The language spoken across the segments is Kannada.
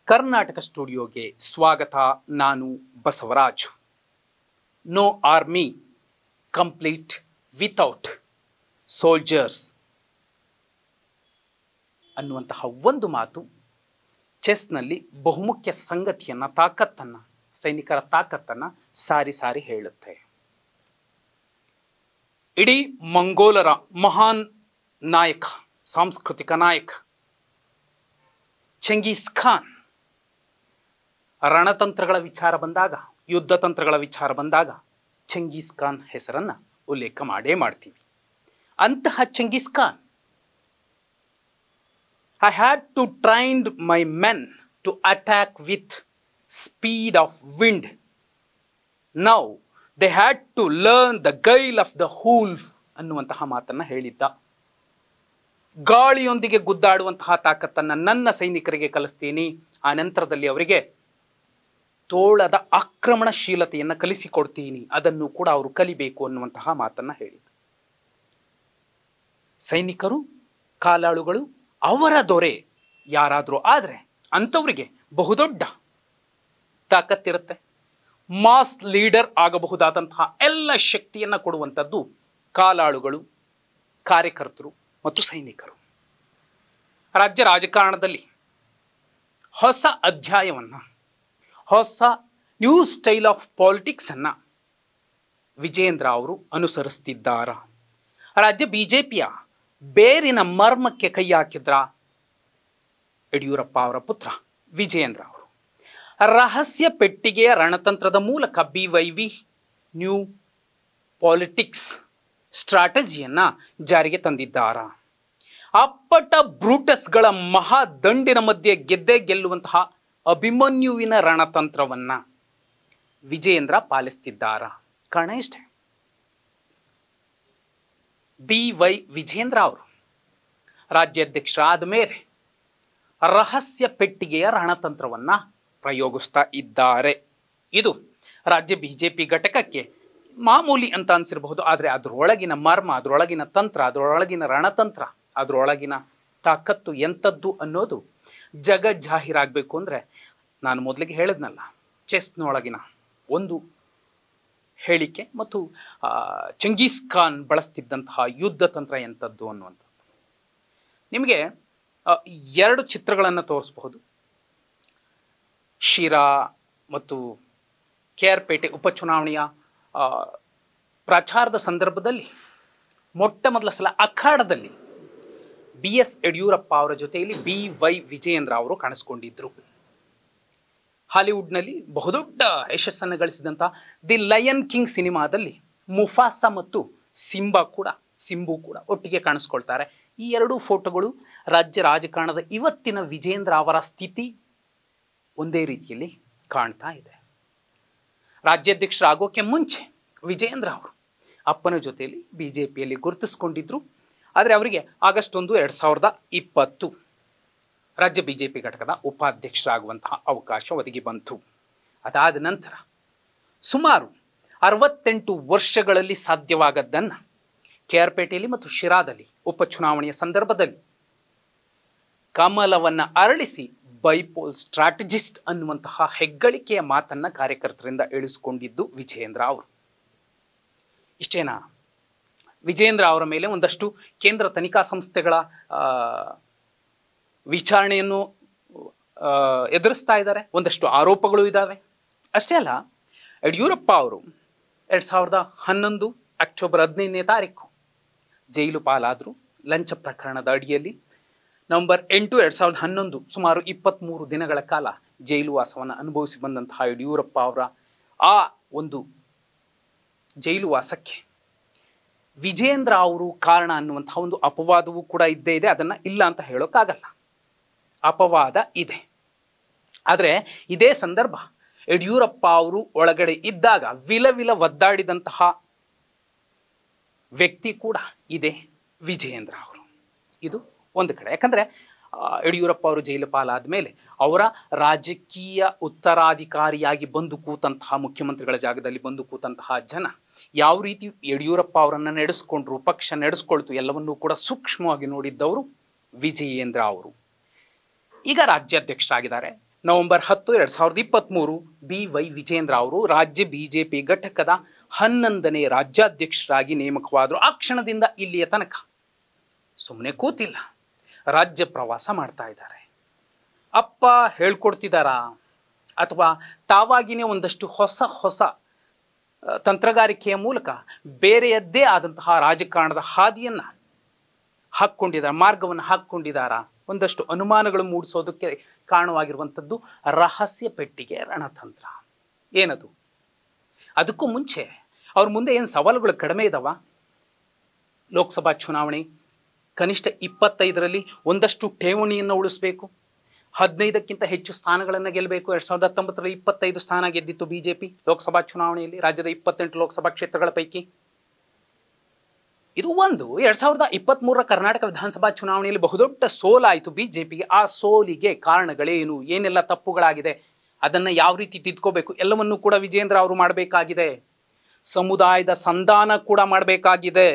ಕರ್ನಾಟಕ ಸ್ಟುಡಿಯೋಗೆ ಸ್ವಾಗತ. ನಾನು Basavaraj. No army complete without soldiers ಅನ್ನುವಂತಹ ಒಂದು ಮಾತು ಚೆಸ್ನಲ್ಲಿ ಬಹುಮುಖ್ಯ ಸಂಗತಿಯನ್ನು, ತಾಕತ್ತನ್ನು, ಸೈನಿಕರ ತಾಕತ್ತನ್ನು ಸಾರಿ ಸಾರಿ ಹೇಳುತ್ತೆ. ಇಡೀ ಮಂಗೋಲರ ಮಹಾನ್ ನಾಯಕ, ಸಾಂಸ್ಕೃತಿಕ ನಾಯಕ ಚೆಂಗೀಸ್ ಖಾನ್ ರಣತಂತ್ರಗಳ ವಿಚಾರ ಬಂದಾಗ, ಯುದ್ಧ ತಂತ್ರಗಳ ವಿಚಾರ ಬಂದಾಗ ಚೆಂಗೀಸ್ ಖಾನ್ ಹೆಸರನ್ನು ಉಲ್ಲೇಖ ಮಾಡೇ ಮಾಡ್ತೀವಿ. ಅಂತಹ ಚೆಂಗೀಸ್ Khan, I had to train my men to attack with speed of wind. Now they had to learn the guile of the wolf ಅನ್ನುವಂತಹ ಮಾತನ್ನು ಹೇಳಿದ್ದ. ಗಾಳಿಯೊಂದಿಗೆ ಗುದ್ದಾಡುವಂತಹ ತಾಕತ್ತನ್ನು ನನ್ನ ಸೈನಿಕರಿಗೆ ಕಲಿಸ್ತೀನಿ, ಆ ನಂತರದಲ್ಲಿ ಅವರಿಗೆ ತೋಳದ ಆಕ್ರಮಣಶೀಲತೆಯನ್ನು ಕಲಿಸಿಕೊಡ್ತೀನಿ, ಅದನ್ನು ಕೂಡ ಅವರು ಕಲಿಬೇಕು ಅನ್ನುವಂತಹ ಮಾತನ್ನು ಹೇಳಿದ್ದ. ಸೈನಿಕರು, ಕಾಲಾಳುಗಳು ಅವರ ದೊರೆ ಯಾರಾದರೂ ಆದರೆ ಅಂಥವರಿಗೆ ಬಹುದೊಡ್ಡ ತಾಕತ್ತಿರುತ್ತೆ. ಮಾಸ್ ಲೀಡರ್ ಆಗಬಹುದಾದಂತಹ ಎಲ್ಲ ಶಕ್ತಿಯನ್ನು ಕೊಡುವಂಥದ್ದು ಕಾಲಾಳುಗಳು, ಕಾರ್ಯಕರ್ತರು ಮತ್ತು ಸೈನಿಕರು. ರಾಜ್ಯ ರಾಜಕಾರಣದಲ್ಲಿ ಹೊಸ ಅಧ್ಯಾಯವನ್ನು, ಹೊಸ ನ್ಯೂ ಸ್ಟೈಲ್ ಆಫ್ ಪಾಲಿಟಿಕ್ಸನ್ನು ವಿಜೇಂದ್ರ ಅವರು ಅನುಸರಿಸ್ತಿದ್ದಾರ. ರಾಜ್ಯ ಬಿಜೆಪಿಯ ಬೇರಿನ ಮರ್ಮಕ್ಕೆ ಕೈ ಹಾಕಿದ್ರ ಯಡಿಯೂರಪ್ಪ ಅವರ ಪುತ್ರ ವಿಜೇಂದ್ರ ಅವರು. ರಹಸ್ಯ ಪೆಟ್ಟಿಗೆಯ ರಣತಂತ್ರದ ಮೂಲಕ BYV ನ್ಯೂ ಪಾಲಿಟಿಕ್ಸ್ ಸ್ಟ್ರಾಟಜಿಯನ್ನು ಜಾರಿಗೆ ತಂದಿದ್ದಾರ. ಅಪ್ಪಟ ಬ್ರೂಟಸ್ಗಳ ಮಹಾದಂಡಿನ ಮಧ್ಯೆ ಗೆದ್ದೇ ಗೆಲ್ಲುವಂತಹ ಅಭಿಮನ್ಯುವಿನ ರಣತಂತ್ರವನ್ನು ವಿಜೇಂದ್ರ ಪಾಲಿಸ್ತಿದ್ದಾರ. ಕಾರಣ ಇಷ್ಟೇ, BY ವಿಜೇಂದ್ರ ಅವರು ರಾಜ್ಯಾಧ್ಯಕ್ಷರಾದ ಮೇಲೆ ರಹಸ್ಯ ಪೆಟ್ಟಿಗೆಯ ರಣತಂತ್ರವನ್ನು ಪ್ರಯೋಗಿಸ್ತಾ ಇದ್ದಾರೆ. ಇದು ರಾಜ್ಯ ಬಿಜೆಪಿ ಘಟಕಕ್ಕೆ ಮಾಮೂಲಿ ಅಂತ ಅನಿಸಿರಬಹುದು, ಆದರೆ ಅದರೊಳಗಿನ ಮರ್ಮ, ಅದರೊಳಗಿನ ತಂತ್ರ, ಅದರೊಳಗಿನ ರಣತಂತ್ರ, ಅದರೊಳಗಿನ ತಾಕತ್ತು ಎಂಥದ್ದು ಅನ್ನೋದು ಜಗಜ್ಜಾಹೀರಾಗಬೇಕು ಅಂದರೆ, ನಾನು ಮೊದಲಿಗೆ ಹೇಳಿದ್ನಲ್ಲ, ಚೆಸ್ನೊಳಗಿನ ಒಂದು ಹೇಳಿಕೆ ಮತ್ತು ಚೆಂಗೀಸ್ ಖಾನ್ ಬಳಸ್ತಿದ್ದಂತಹ ಯುದ್ಧ ತಂತ್ರ ಎಂಥದ್ದು ಅನ್ನುವಂಥದ್ದು. ನಿಮಗೆ ಎರಡು ಚಿತ್ರಗಳನ್ನು ತೋರಿಸಬಹುದು. ಶಿರಾ ಮತ್ತು KR ಪೇಟೆ ಉಪಚುನಾವಣೆಯ ಪ್ರಚಾರದ ಸಂದರ್ಭದಲ್ಲಿ ಮೊಟ್ಟ ಮೊದಲ ಸಲ ಅಖಾಡದಲ್ಲಿ BS ಯಡಿಯೂರಪ್ಪ ಅವರ ಜೊತೆಯಲ್ಲಿ BY ವಿಜೇಂದ್ರ ಅವರು ಕಾಣಿಸ್ಕೊಂಡಿದ್ರು. ಹಾಲಿವುಡ್ನಲ್ಲಿ ಬಹುದೊಡ್ಡ ಯಶಸ್ಸನ್ನು ಗಳಿಸಿದಂಥ ದಿ ಲಯನ್ ಕಿಂಗ್ ಸಿನಿಮಾದಲ್ಲಿ ಮುಫಾಸಾ ಮತ್ತು ಸಿಂಬು ಕೂಡ ಒಟ್ಟಿಗೆ ಕಾಣಿಸ್ಕೊಳ್ತಾರೆ. ಈ ಎರಡೂ ಫೋಟೋಗಳು ರಾಜ್ಯ ರಾಜಕಾರಣದ ಇವತ್ತಿನ ವಿಜೇಂದ್ರ ಅವರ ಸ್ಥಿತಿ ಒಂದೇ ರೀತಿಯಲ್ಲಿ ಕಾಣ್ತಾ ಇದೆ. ರಾಜ್ಯಾಧ್ಯಕ್ಷರಾಗೋಕೆ ಮುಂಚೆ ವಿಜೇಂದ್ರ ಅವರು ಅಪ್ಪನ ಜೊತೆಯಲ್ಲಿ BJPಯಲ್ಲಿ ಗುರುತಿಸ್ಕೊಂಡಿದ್ರು. ಆದರೆ ಅವರಿಗೆ ಆಗಸ್ಟ್ 1, 2020 ರಾಜ್ಯ BJP ಘಟಕದ ಉಪಾಧ್ಯಕ್ಷರಾಗುವಂತಹ ಅವಕಾಶ ಒದಗಿ ಬಂತು. ಅದಾದ ನಂತರ ಸುಮಾರು 68 ವರ್ಷಗಳಲ್ಲಿ ಸಾಧ್ಯವಾಗದ್ದನ್ನು KR ಪೇಟೆಯಲ್ಲಿ ಮತ್ತು ಶಿರಾದಲ್ಲಿ ಉಪಚುನಾವಣೆಯ ಸಂದರ್ಭದಲ್ಲಿ ಕಮಲವನ್ನು ಅರಳಿಸಿ ಬೈಪೋಲ್ ಸ್ಟ್ರಾಟಜಿಸ್ಟ್ ಅನ್ನುವಂತಹ ಹೆಗ್ಗಳಿಕೆಯ ಮಾತನ್ನು ಕಾರ್ಯಕರ್ತರಿಂದ ಇಳಿಸಿಕೊಂಡಿದ್ದು ವಿಜೇಂದ್ರ ಅವರು. ಇಷ್ಟೇನಾ? ವಿಜೇಂದ್ರ ಅವರ ಮೇಲೆ ಒಂದಷ್ಟು ಕೇಂದ್ರ ತನಿಖಾ ಸಂಸ್ಥೆಗಳ ವಿಚಾರಣೆಯನ್ನು ಎದುರಿಸ್ತಾ ಇದ್ದಾರೆ, ಒಂದಷ್ಟು ಆರೋಪಗಳು ಇದ್ದಾವೆ. ಅಷ್ಟೇ ಅಲ್ಲ, ಯಡಿಯೂರಪ್ಪ ಅವರು 2011 ಅಕ್ಟೋಬರ್ 15 ಜೈಲು ಪಾಲಾದರು. ಲಂಚ ಪ್ರಕರಣದ ಅಡಿಯಲ್ಲಿ ನವೆಂಬರ್ 8, 2011 ಸುಮಾರು 23 ದಿನಗಳ ಕಾಲ ಜೈಲು ವಾಸವನ್ನು ಅನುಭವಿಸಿ ಬಂದಂತಹ ಯಡಿಯೂರಪ್ಪ ಅವರ ಆ ಒಂದು ಜೈಲು ವಾಸಕ್ಕೆ ವಿಜೇಂದ್ರ ಅವರು ಕಾರಣ ಅನ್ನುವಂತಹ ಒಂದು ಅಪವಾದವೂ ಕೂಡ ಇದ್ದೇ ಇದೆ. ಅದನ್ನು ಇಲ್ಲ ಅಂತ ಹೇಳೋಕ್ಕಾಗಲ್ಲ, ಅಪವಾದ ಇದೆ. ಆದರೆ ಇದೇ ಸಂದರ್ಭ ಯಡಿಯೂರಪ್ಪ ಅವರು ಒಳಗಡೆ ಇದ್ದಾಗ ವಿಲವಿಲ ಒದ್ದಾಡಿದಂತಹ ವ್ಯಕ್ತಿ ಕೂಡ ಇದೆ ವಿಜೇಂದ್ರ ಅವರು. ಇದು ಒಂದು ಕಡೆ. ಯಾಕಂದರೆ ಯಡಿಯೂರಪ್ಪ ಅವರು ಜೈಲು ಪಾಲಾದ ಮೇಲೆ ಅವರ ರಾಜಕೀಯ ಉತ್ತರಾಧಿಕಾರಿಯಾಗಿ ಬಂದು ಕೂತಂತಹ, ಮುಖ್ಯಮಂತ್ರಿಗಳ ಜಾಗದಲ್ಲಿ ಬಂದು ಕೂತಂತಹ ಜನ ಯಾವ ರೀತಿ ಯಡಿಯೂರಪ್ಪ ಅವರನ್ನು ನಡೆಸ್ಕೊಂಡ್ರು, ಪಕ್ಷ ನಡೆಸ್ಕೊಳ್ತು, ಎಲ್ಲವನ್ನೂ ಕೂಡ ಸೂಕ್ಷ್ಮವಾಗಿ ನೋಡಿದ್ದವರು ವಿಜಯೇಂದ್ರ ಅವರು. ಈಗ ರಾಜ್ಯಾಧ್ಯಕ್ಷರಾಗಿದ್ದಾರೆ. ನವೆಂಬರ್ 10, 2023 BY ವಿಜೇಂದ್ರ ಅವರು ರಾಜ್ಯ ಬಿಜೆಪಿ ಘಟಕದ 11ನೇ ರಾಜ್ಯಾಧ್ಯಕ್ಷರಾಗಿ ನೇಮಕವಾದರು. ಆ ಕ್ಷಣದಿಂದ ಇಲ್ಲಿಯ ತನಕ ಸುಮ್ಮನೆ ಕೂತಿಲ್ಲ, ರಾಜ್ಯ ಪ್ರವಾಸ ಮಾಡ್ತಾ ಇದ್ದಾರೆ. ಅಪ್ಪ ಹೇಳ್ಕೊಡ್ತಿದ್ದಾರಾ ಅಥವಾ ತಾವಾಗಿನೇ ಒಂದಷ್ಟು ಹೊಸ ತಂತ್ರಗಾರಿಕೆಯ ಮೂಲಕ ಬೇರೆಯದ್ದೇ ಆದಂತಹ ರಾಜಕಾರಣದ ಹಾದಿಯನ್ನು ಹಾಕ್ಕೊಂಡಿದ್ದಾರೆ, ಮಾರ್ಗವನ್ನು ಹಾಕ್ಕೊಂಡಿದ್ದಾರಾ? ಒಂದಷ್ಟು ಅನುಮಾನಗಳು ಮೂಡಿಸೋದಕ್ಕೆ ಕಾರಣವಾಗಿರುವಂಥದ್ದು ರಹಸ್ಯ ಪೆಟ್ಟಿಗೆ ರಣತಂತ್ರ. ಏನದು? ಅದಕ್ಕೂ ಮುಂಚೆ ಅವ್ರ ಮುಂದೆ ಏನು ಸವಾಲುಗಳು ಕಡಿಮೆ ಇದಾವ? ಲೋಕಸಭಾ ಚುನಾವಣೆ ಕನಿಷ್ಠ 25ರಲ್ಲಿ ಒಂದಷ್ಟು ಠೇವಣಿಯನ್ನು ಉಳಿಸಬೇಕು, 15ಕ್ಕಿಂತ ಹೆಚ್ಚು ಸ್ಥಾನಗಳನ್ನು ಗೆಲ್ಲಬೇಕು. 2019ರಲ್ಲಿ 25 ಸ್ಥಾನ ಗೆದ್ದಿತ್ತು ಬಿಜೆಪಿ ಲೋಕಸಭಾ ಚುನಾವಣೆಯಲ್ಲಿ, ರಾಜ್ಯದ 28 ಲೋಕಸಭಾ ಕ್ಷೇತ್ರಗಳ ಪೈಕಿ. ಇದು ಒಂದು. 2023ರ ಕರ್ನಾಟಕ ವಿಧಾನಸಭಾ ಚುನಾವಣೆಯಲ್ಲಿ ಬಹುದೊಡ್ಡ ಸೋಲಾಯಿತು ಬಿಜೆಪಿಗೆ. ಆ ಸೋಲಿಗೆ ಕಾರಣಗಳೇನು, ಏನೆಲ್ಲ ತಪ್ಪುಗಳಾಗಿದೆ, ಅದನ್ನು ಯಾವ ರೀತಿ ತಿದ್ಕೋಬೇಕು, ಎಲ್ಲವನ್ನೂ ಕೂಡ ವಿಜೇಂದ್ರ ಅವರು ಮಾಡಬೇಕಾಗಿದೆ. ಸಮುದಾಯದ ಸಂಧಾನ ಕೂಡ ಮಾಡಬೇಕಾಗಿದೆ.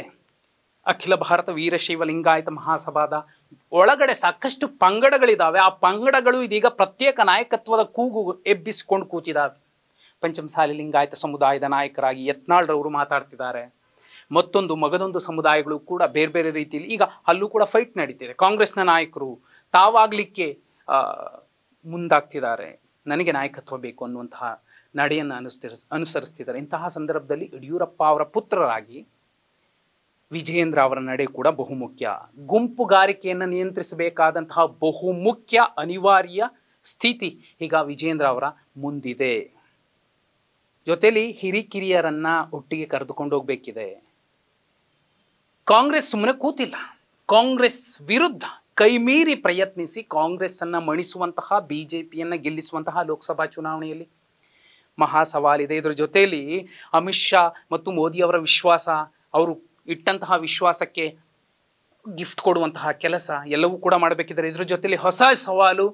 ಅಖಿಲ ಭಾರತ ವೀರಶೈವ ಲಿಂಗಾಯತ ಮಹಾಸಭಾದ ಒಳಗಡೆ ಸಾಕಷ್ಟು ಪಂಗಡಗಳಿದ್ದಾವೆ. ಆ ಪಂಗಡಗಳು ಇದೀಗ ಪ್ರತ್ಯೇಕ ನಾಯಕತ್ವದ ಕೂಗು ಎಬ್ಬಿಸಿಕೊಂಡು ಕೂತಿದ್ದಾವೆ. ಪಂಚಮಸಾಲಿ ಲಿಂಗಾಯತ ಸಮುದಾಯದ ನಾಯಕರಾಗಿ ಯತ್ನಾಳ್ರವರು ಮಾತಾಡ್ತಿದ್ದಾರೆ. ಮಗದೊಂದು ಸಮುದಾಯಗಳು ಕೂಡ ಬೇರೆ ಬೇರೆ ರೀತಿಯಲ್ಲಿ ಈಗ ಅಲ್ಲೂ ಕೂಡ ಫೈಟ್ ನಡೀತಿದೆ. ಕಾಂಗ್ರೆಸ್ನ ನಾಯಕರು ತಾವಾಗಲಿಕ್ಕೆ ಮುಂದಾಗ್ತಿದ್ದಾರೆ, ನನಗೆ ನಾಯಕತ್ವ ಬೇಕು ಅನ್ನುವಂತಹ ನಡೆಯನ್ನು ಅನುಸರಿಸ್ತಿದ್ದಾರೆ. ಇಂತಹ ಸಂದರ್ಭದಲ್ಲಿ ಯಡಿಯೂರಪ್ಪ ಅವರ ಪುತ್ರರಾಗಿ ವಿಜೇಂದ್ರ ಅವರ ನಡೆ ಕೂಡ ಬಹುಮುಖ್ಯ. ಗುಂಪುಗಾರಿಕೆಯನ್ನು ನಿಯಂತ್ರಿಸಬೇಕಾದಂತಹ ಬಹುಮುಖ್ಯ ಅನಿವಾರ್ಯ ಸ್ಥಿತಿ ಈಗ ವಿಜೇಂದ್ರ ಅವರ ಮುಂದಿದೆ. ಜೊತೆಲಿ ಹಿರಿಕಿರಿಯರನ್ನ ಒಟ್ಟಿಗೆ ಕರೆದುಕೊಂಡು ಹೋಗ್ಬೇಕಿದೆ. ಕಾಂಗ್ರೆಸ್ ಸುಮ್ಮನೆ ಕೂತಿಲ್ಲ. ಕಾಂಗ್ರೆಸ್ ವಿರುದ್ಧ ಕೈಮೀರಿ ಪ್ರಯತ್ನಿಸಿ ಕಾಂಗ್ರೆಸ್ ಅನ್ನ ಮಣಿಸುವಂತಹ, ಬಿಜೆಪಿಯನ್ನ ಗೆಲ್ಲಿಸುವಂತಹ ಲೋಕಸಭಾ ಚುನಾವಣೆಯಲ್ಲಿ ಮಹಾ ಸವಾಲಿದೆ. ಇದರ ಜೊತೆಯಲ್ಲಿ ಅಮಿತ್ ಶಾ ಮತ್ತು ಮೋದಿ ಅವರ ವಿಶ್ವಾಸ, ಅವರು ಇಟ್ಟಂತಹ ವಿಶ್ವಾಸಕ್ಕೆ ಗಿಫ್ಟ್ ಕೊಡುವಂತಹ ಕೆಲಸ ಎಲ್ಲವೂ ಕೂಡ ಮಾಡಬೇಕಿದ್ದಾರೆ. ಇದ್ರ ಜೊತೆಯಲ್ಲಿ ಹೊಸ ಸವಾಲು,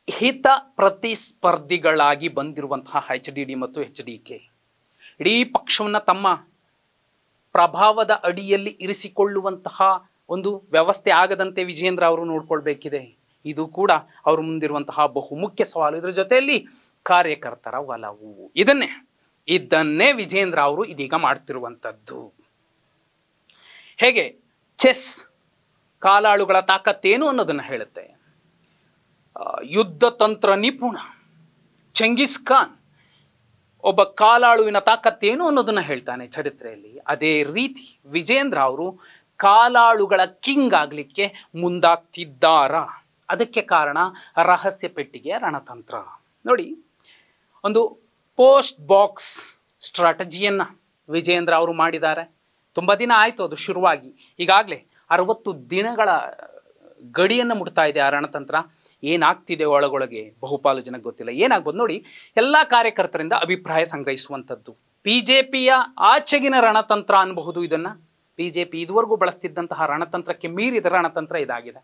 ಹಿತ ಪ್ರತಿಸ್ಪರ್ಧಿಗಳಾಗಿ ಬಂದಿರುವಂತಹ HDD ಮತ್ತು HDK ಇಡೀ ಪಕ್ಷವನ್ನು ತಮ್ಮ ಪ್ರಭಾವದ ಅಡಿಯಲ್ಲಿ ಇರಿಸಿಕೊಳ್ಳುವಂತಹ ಒಂದು ವ್ಯವಸ್ಥೆ ಆಗದಂತೆ ವಿಜೇಂದ್ರ ಅವರು ನೋಡ್ಕೊಳ್ಬೇಕಿದೆ. ಇದು ಕೂಡ ಅವರು ಮುಂದಿರುವಂತಹ ಬಹುಮುಖ್ಯ ಸವಾಲು. ಇದರ ಜೊತೆಯಲ್ಲಿ ಕಾರ್ಯಕರ್ತರ ಒಲವು, ಇದನ್ನೇ ವಿಜೇಂದ್ರ ಅವರು ಇದೀಗ ಮಾಡ್ತಿರುವಂಥದ್ದು. ಹೇಗೆ ಚೆಸ್ ಕಾಲಾಳುಗಳ ತಾಕತ್ತೇನು ಅನ್ನೋದನ್ನು ಹೇಳುತ್ತೆ. ಯುದ್ಧ ತಂತ್ರ ನಿಪುಣ ಚೆಂಗಿಸ್ ಖಾನ್ ಒಬ್ಬ ಕಾಲಾಳುವಿನ ತಾಕತ್ತೇನು ಅನ್ನೋದನ್ನು ಹೇಳ್ತಾನೆ ಚರಿತ್ರೆಯಲ್ಲಿ. ಅದೇ ರೀತಿ ವಿಜೇಂದ್ರ ಅವರು ಕಾಲಾಳುಗಳ ಕಿಂಗ್ ಆಗಲಿಕ್ಕೆ ಮುಂದಾಗ್ತಿದ್ದಾರಾ? ಅದಕ್ಕೆ ಕಾರಣ ರಹಸ್ಯ ಪೆಟ್ಟಿಗೆಯ ರಣತಂತ್ರ. ನೋಡಿ, ಒಂದು ಪೋಸ್ಟ್ ಬಾಕ್ಸ್ ಸ್ಟ್ರಾಟಜಿಯನ್ನು ವಿಜೇಂದ್ರ ಅವರು ಮಾಡಿದ್ದಾರೆ. ತುಂಬ ದಿನ ಆಯಿತು ಅದು ಶುರುವಾಗಿ. ಈಗಾಗಲೇ 60 ದಿನಗಳ ಗಡಿಯನ್ನು ಮುಟ್ತಾ ಇದೆ ಆ ರಣತಂತ್ರ. ಏನಾಗ್ತಿದೆ ಒಳಗೊಳಗೆ ಬಹುಪಾಲು ಜನಕ್ಕೆ ಗೊತ್ತಿಲ್ಲ. ಏನಾಗ್ಬೋದು ನೋಡಿ, ಎಲ್ಲ ಕಾರ್ಯಕರ್ತರಿಂದ ಅಭಿಪ್ರಾಯ ಸಂಗ್ರಹಿಸುವಂಥದ್ದು. ಬಿಜೆಪಿಯ ಆಚೆಗಿನ ರಣತಂತ್ರ ಅನ್ನಬಹುದು ಇದನ್ನು. ಬಿಜೆಪಿ ಇದುವರೆಗೂ ಬಳಸ್ತಿದ್ದಂತಹ ರಣತಂತ್ರಕ್ಕೆ ಮೀರಿದ ರಣತಂತ್ರ ಇದಾಗಿದೆ.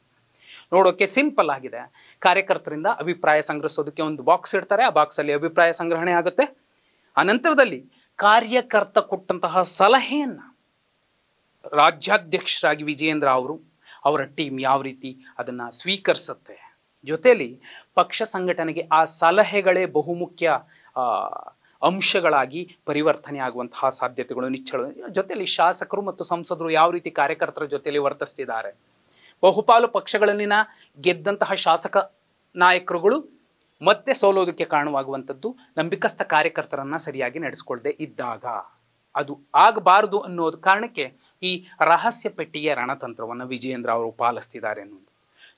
ನೋಡೋಕೆ ಸಿಂಪಲ್ ಆಗಿದೆ. ಕಾರ್ಯಕರ್ತರಿಂದ ಅಭಿಪ್ರಾಯ ಸಂಗ್ರಹಿಸೋದಕ್ಕೆ ಒಂದು ಬಾಕ್ಸ್ ಇಡ್ತಾರೆ. ಆ ಬಾಕ್ಸಲ್ಲಿ ಅಭಿಪ್ರಾಯ ಸಂಗ್ರಹಣೆ ಆಗುತ್ತೆ. ಅನಂತರದಲ್ಲಿ ಕಾರ್ಯಕರ್ತ ಕೊಟ್ಟಂತಹ ಸಲಹೆಯನ್ನು ರಾಜ್ಯಾಧ್ಯಕ್ಷರಾಗಿ ವಿಜೇಂದ್ರ ಅವರು, ಅವರ ಟೀಮ್ ಯಾವ ರೀತಿ ಅದನ್ನು ಸ್ವೀಕರಿಸುತ್ತೆ. ಜೊತೆಯಲ್ಲಿ ಪಕ್ಷ ಸಂಘಟನೆಗೆ ಆ ಸಲಹೆಗಳೇ ಬಹುಮುಖ್ಯ ಅಂಶಗಳಾಗಿ ಪರಿವರ್ತನೆ ಆಗುವಂತಹ ಸಾಧ್ಯತೆಗಳು ನಿಚ್ಚಳ. ಜೊತೆಯಲ್ಲಿ ಶಾಸಕರು ಮತ್ತು ಸಂಸದರು ಯಾವ ರೀತಿ ಕಾರ್ಯಕರ್ತರ ಜೊತೆಯಲ್ಲಿ ವರ್ತಿಸ್ತಿದ್ದಾರೆ. ಬಹುಪಾಲು ಪಕ್ಷಗಳಲ್ಲಿನ ಗೆದ್ದಂತಹ ಶಾಸಕ ನಾಯಕರುಗಳು ಮತ್ತೆ ಸೋಲೋದಕ್ಕೆ ಕಾರಣವಾಗುವಂಥದ್ದು ನಂಬಿಕಸ್ಥ ಕಾರ್ಯಕರ್ತರನ್ನು ಸರಿಯಾಗಿ ನಡೆಸ್ಕೊಳ್ದೆ ಇದ್ದಾಗ. ಅದು ಆಗಬಾರದು ಅನ್ನೋದು ಕಾರಣಕ್ಕೆ ಈ ರಹಸ್ಯ ಪೆಟ್ಟಿಗೆ ರಣತಂತ್ರವನ್ನು ವಿಜೇಂದ್ರ ಅವರು ಪಾಲಿಸ್ತಿದ್ದಾರೆ ಅನ್ನೋದು.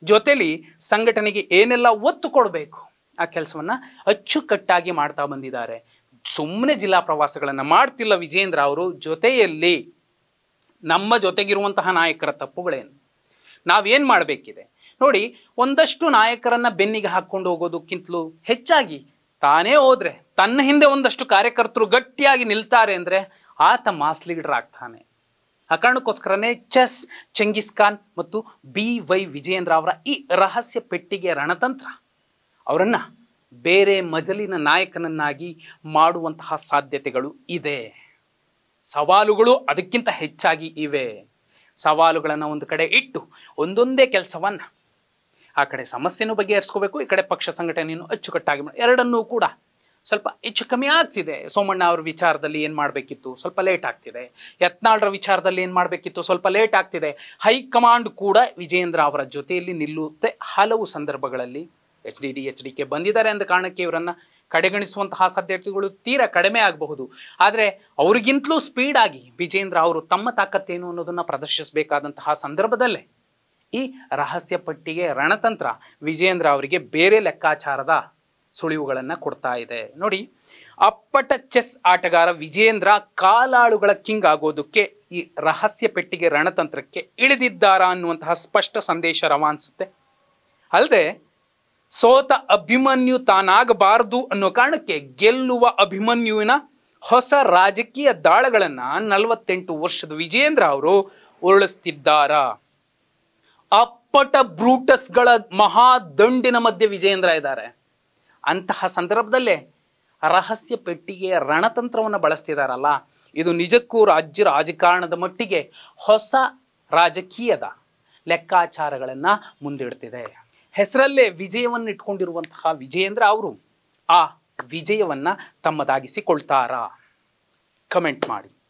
ಜೊತೆಲಿ ಸಂಘಟನೆಗೆ ಏನೆಲ್ಲ ಒತ್ತು ಕೊಡಬೇಕು ಆ ಕೆಲಸವನ್ನು ಅಚ್ಚುಕಟ್ಟಾಗಿ ಮಾಡ್ತಾ ಬಂದಿದ್ದಾರೆ. ಸುಮ್ಮನೆ ಜಿಲ್ಲಾ ಪ್ರವಾಸಗಳನ್ನು ಮಾಡ್ತಿಲ್ಲ ವಿಜೇಂದ್ರ ಅವರು. ಜೊತೆಯಲ್ಲಿ ನಮ್ಮ ಜೊತೆಗಿರುವಂತಹ ನಾಯಕರ ತಪ್ಪುಗಳೇನು, ನಾವೇನು ಮಾಡಬೇಕಿದೆ ನೋಡಿ. ಒಂದಷ್ಟು ನಾಯಕರನ್ನ ಬೆನ್ನಿಗೆ ಹಾಕ್ಕೊಂಡು ಹೋಗೋದಕ್ಕಿಂತಲೂ ಹೆಚ್ಚಾಗಿ ತಾನೇ ಹೋದ್ರೆ ತನ್ನ ಹಿಂದೆ ಒಂದಷ್ಟು ಕಾರ್ಯಕರ್ತರು ಗಟ್ಟಿಯಾಗಿ ನಿಲ್ತಾರೆ ಅಂದರೆ ಆತ ಮಾಸ್ ಲೀಡರ್ ಆಗ್ತಾನೆ. ಆ ಕಾರಣಕ್ಕೋಸ್ಕರನೇ ಚೆಂಗಿಸ್ ಖಾನ್ ಮತ್ತು BY ವಿಜೇಂದ್ರ ಅವರ ಈ ರಹಸ್ಯ ಪೆಟ್ಟಿಗೆ ರಣತಂತ್ರ ಅವರನ್ನು ಬೇರೆ ಮಜಲಿನ ನಾಯಕನನ್ನಾಗಿ ಮಾಡುವಂತಹ ಸಾಧ್ಯತೆಗಳು ಇದೆ. ಸವಾಲುಗಳು ಅದಕ್ಕಿಂತ ಹೆಚ್ಚಾಗಿ ಇವೆ. ಸವಾಲುಗಳನ್ನು ಒಂದು ಕಡೆ ಇಟ್ಟು ಒಂದೊಂದೇ ಕೆಲಸವನ್ನು ಆ ಕಡೆ ಸಮಸ್ಯೆನೂ ಬಗೆಹರಿಸ್ಕೋಬೇಕು, ಈ ಕಡೆ ಪಕ್ಷ ಸಂಘಟನೆಯನ್ನು ಅಚ್ಚುಕಟ್ಟಾಗಿ ಎರಡನ್ನೂ ಕೂಡ ಸ್ವಲ್ಪ ಹೆಚ್ಚು ಕಮ್ಮಿ ಆಗ್ತಿದೆ. ಸೋಮಣ್ಣ ಅವ್ರ ವಿಚಾರದಲ್ಲಿ ಏನು ಮಾಡಬೇಕಿತ್ತು, ಸ್ವಲ್ಪ ಲೇಟ್ ಆಗ್ತಿದೆ. ಯತ್ನಾಳ್ರ ವಿಚಾರದಲ್ಲಿ ಏನು ಮಾಡಬೇಕಿತ್ತು, ಸ್ವಲ್ಪ ಲೇಟ್ ಆಗ್ತಿದೆ. ಹೈಕಮಾಂಡ್ ಕೂಡ ವಿಜಯೇಂದ್ರ ಅವರ ಜೊತೆಯಲ್ಲಿ ನಿಲ್ಲುತ್ತೆ. ಹಲವು ಸಂದರ್ಭಗಳಲ್ಲಿ ಎಚ್ ಡಿ ಕೆ ಬಂದಿದ್ದಾರೆ ಅಂದ ಕಾರಣಕ್ಕೆ ಇವರನ್ನು ಕಡೆಗಣಿಸುವಂತಹ ಸಾಧ್ಯತೆಗಳು ತೀರಾ ಕಡಿಮೆ ಆಗಬಹುದು. ಆದರೆ ಅವ್ರಿಗಿಂತಲೂ ಸ್ಪೀಡಾಗಿ ವಿಜೇಂದ್ರ ಅವರು ತಮ್ಮ ತಾಕತ್ತೇನು ಅನ್ನೋದನ್ನು ಪ್ರದರ್ಶಿಸಬೇಕಾದಂತಹ ಸಂದರ್ಭದಲ್ಲೇ ಈ ರಹಸ್ಯ ಪಟ್ಟಿಗೆ ರಣತಂತ್ರ ವಿಜೇಂದ್ರ ಅವರಿಗೆ ಬೇರೆ ಲೆಕ್ಕಾಚಾರದ ಸುಳಿವುಗಳನ್ನು ಕೊಡ್ತಾ ಇದೆ. ನೋಡಿ, ಅಪ್ಪಟ ಚೆಸ್ ಆಟಗಾರ ವಿಜೇಂದ್ರ ಕಾಲಾಳುಗಳ ಕಿಂಗ್ ಆಗೋದಕ್ಕೆ ಈ ರಹಸ್ಯ ಪೆಟ್ಟಿಗೆ ರಣತಂತ್ರಕ್ಕೆ ಇಳಿದಿದ್ದಾರಾ ಅನ್ನುವಂತಹ ಸ್ಪಷ್ಟ ಸಂದೇಶ ರವಾನಿಸುತ್ತೆ. ಅಲ್ಲದೆ ಸೋತ ಅಭಿಮನ್ಯು ತಾನಾಗಬಾರದು ಅನ್ನೋ ಕಾರಣಕ್ಕೆ ಗೆಲ್ಲುವ ಅಭಿಮನ್ಯುವಿನ ಹೊಸ ರಾಜಕೀಯ ದಾಳಗಳನ್ನು 48 ವರ್ಷದ ವಿಜೇಂದ್ರ ಅವರು ಉರುಳಿಸ್ತಿದ್ದಾರ. ಅಪ್ಪಟ ಬ್ರೂಟಸ್ಗಳ ಮಹಾದಂಡಿನ ಮಧ್ಯೆ ವಿಜೇಂದ್ರ ಇದ್ದಾರೆ. ಅಂತಹ ಸಂದರ್ಭದಲ್ಲೇ ರಹಸ್ಯ ಪೆಟ್ಟಿಗೆಯ ರಣತಂತ್ರವನ್ನು ಬಳಸ್ತಿದಾರಲ್ಲ, ಇದು ನಿಜಕ್ಕೂ ರಾಜ್ಯ ರಾಜಕಾರಣದ ಮಟ್ಟಿಗೆ ಹೊಸ ರಾಜಕೀಯದ ಲೆಕ್ಕಾಚಾರಗಳನ್ನು ಮುಂದಿಡ್ತಿದೆ. ಹೆಸರಲ್ಲೇ ವಿಜಯವನ್ನು ಇಟ್ಕೊಂಡಿರುವಂತಹ ವಿಜೇಂದ್ರ ಅವರು ಆ ವಿಜಯವನ್ನು ತಮ್ಮದಾಗಿಸಿಕೊಳ್ತಾರಾ? ಕಮೆಂಟ್ ಮಾಡಿ.